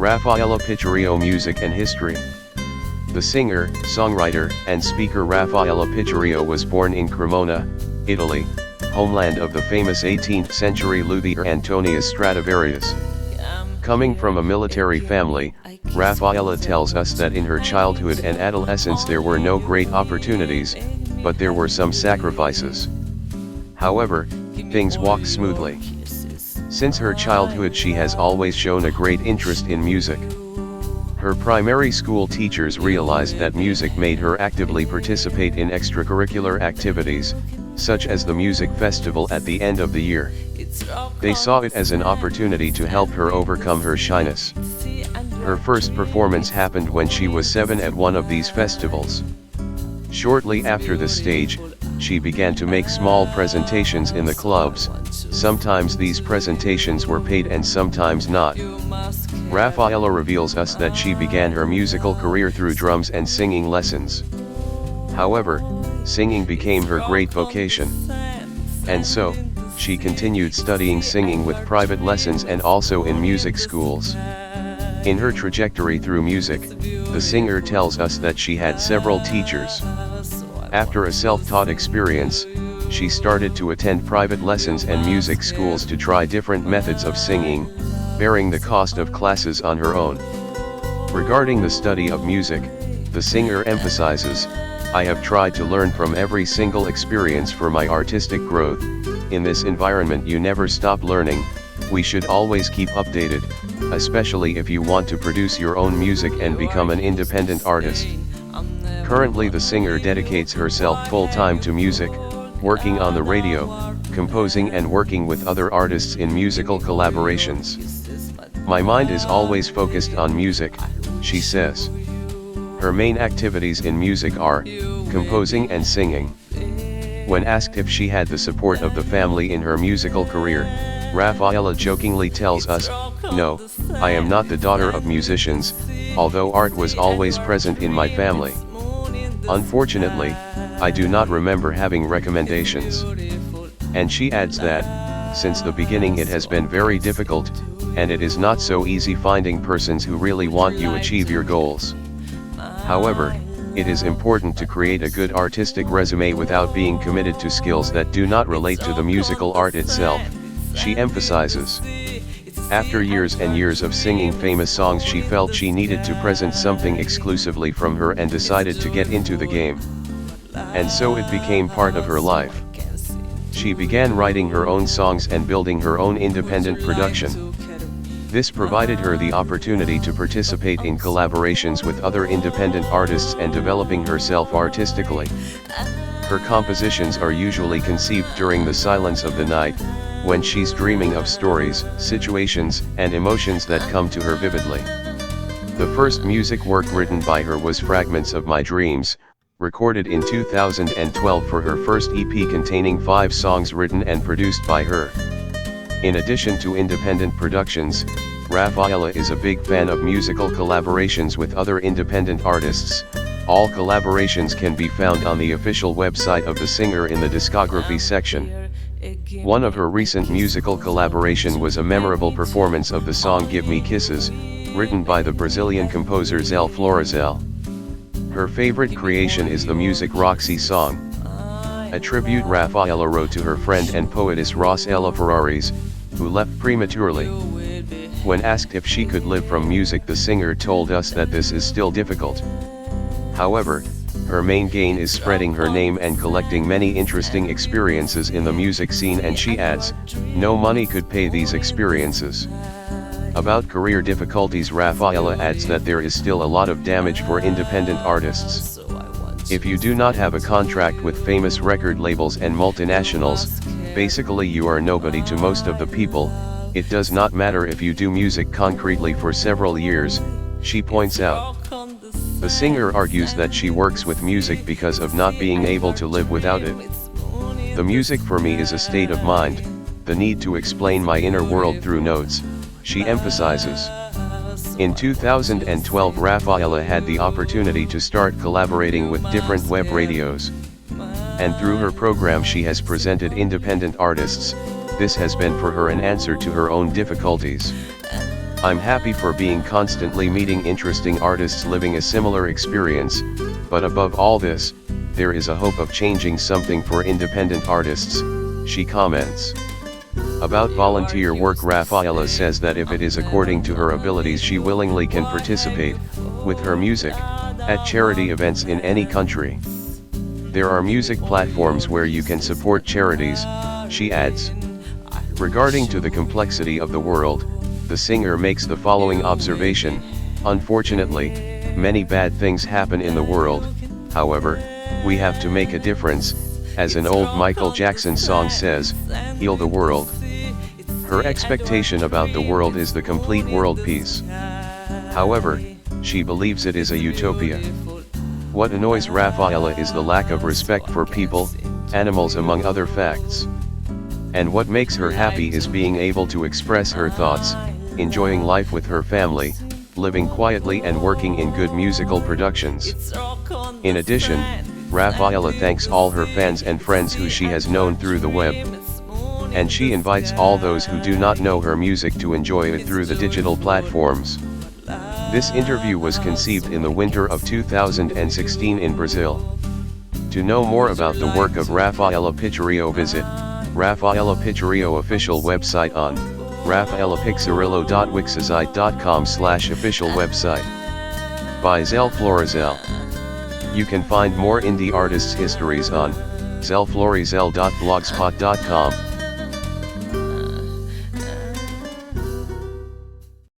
Raffaella Piccirillo Music and History. The singer, songwriter, and speaker Raffaella Piccirillo was born in Cremona, Italy, homeland of the famous 18th century luthier Antonius Stradivarius. Coming from a military family, Raffaella tells us that in her childhood and adolescence there were no great opportunities, but there were some sacrifices. However, things walked smoothly. Since her childhood she has always shown a great interest in music. Her primary school teachers realized that music made her actively participate in extracurricular activities, such as the music festival at the end of the year. They saw it as an opportunity to help her overcome her shyness. Her first performance happened when she was 7 at one of these festivals. Shortly after the stage, she began to make small presentations in the clubs. Sometimes these presentations were paid and sometimes not. Raffaella reveals us that she began her musical career through drums and singing lessons. However, singing became her great vocation. And so, she continued studying singing with private lessons and also in music schools. In her trajectory through music, the singer tells us that she had several teachers. After a self-taught experience, she started to attend private lessons and music schools to try different methods of singing, bearing the cost of classes on her own. Regarding the study of music, the singer emphasizes, "I have tried to learn from every single experience for my artistic growth. In this environment you never stop learning, we should always keep updated, especially if you want to produce your own music and become an independent artist." Currently the singer dedicates herself full-time to music, working on the radio, composing and working with other artists in musical collaborations. "My mind is always focused on music," she says. Her main activities in music are composing and singing. When asked if she had the support of the family in her musical career, Raffaella jokingly tells us, "No, I am not the daughter of musicians, although art was always present in my family. Unfortunately, I do not remember having recommendations." And she adds that, since the beginning it has been very difficult, and it is not so easy finding persons who really want you achieve your goals. However, it is important to create a good artistic resume without being committed to skills that do not relate to the musical art itself, she emphasizes. After years and years of singing famous songs she felt she needed to present something exclusively from her and decided to get into the game. And so it became part of her life. She began writing her own songs and building her own independent production. This provided her the opportunity to participate in collaborations with other independent artists and developing herself artistically. Her compositions are usually conceived during the silence of the night, when she's dreaming of stories, situations, and emotions that come to her vividly. The first music work written by her was Fragments of My Dreams, recorded in 2012 for her first EP containing 5 songs written and produced by her. In addition to independent productions, Raffaella is a big fan of musical collaborations with other independent artists. All collaborations can be found on the official website of the singer in the discography section. One of her recent musical collaboration was a memorable performance of the song Give Me Kisses, written by the Brazilian composer Zel Florizel. Her favorite creation is the music Roxy song, a tribute Raffaella wrote to her friend and poetess Raffaella Piccirillo, who left prematurely. When asked if she could live from music, the singer told us that this is still difficult. However, her main gain is spreading her name and collecting many interesting experiences in the music scene, and she adds, "No money could pay these experiences." About career difficulties, Raffaella adds that there is still a lot of damage for independent artists. If you do not have a contract with famous record labels and multinationals, basically you are nobody to most of the people. It does not matter if you do music concretely for several years, she points out. The singer argues that she works with music because of not being able to live without it. "The music for me is a state of mind, the need to explain my inner world through notes," she emphasizes. In 2012, Raffaella had the opportunity to start collaborating with different web radios. And through her program she has presented independent artists. This has been for her an answer to her own difficulties. I'm happy for being constantly meeting interesting artists living a similar experience, but above all this, there is a hope of changing something for independent artists, she comments. About volunteer work, Raffaella says that if it is according to her abilities, she willingly can participate, with her music, at charity events in any country. There are music platforms where you can support charities, she adds. Regarding to the complexity of the world, the singer makes the following observation: unfortunately, many bad things happen in the world, however, we have to make a difference, as an old Michael Jackson song says, heal the world. Her expectation about the world is the complete world peace. However, she believes it is a utopia. What annoys Raffaella is the lack of respect for people, animals, among other facts. And what makes her happy is being able to express her thoughts, enjoying life with her family, living quietly and working in good musical productions. In addition, Raffaella thanks all her fans and friends who she has known through the web. And she invites all those who do not know her music to enjoy it through the digital platforms. This interview was conceived in the winter of 2016 in Brazil. To know more about the work of Raffaella Piccirillo, visit Raffaella Piccirillo official website on raffaellapiccirillo.wixsite.com/official website. By Zel Florizel. You can find more indie artists' histories on zelflorizel.blogspot.com.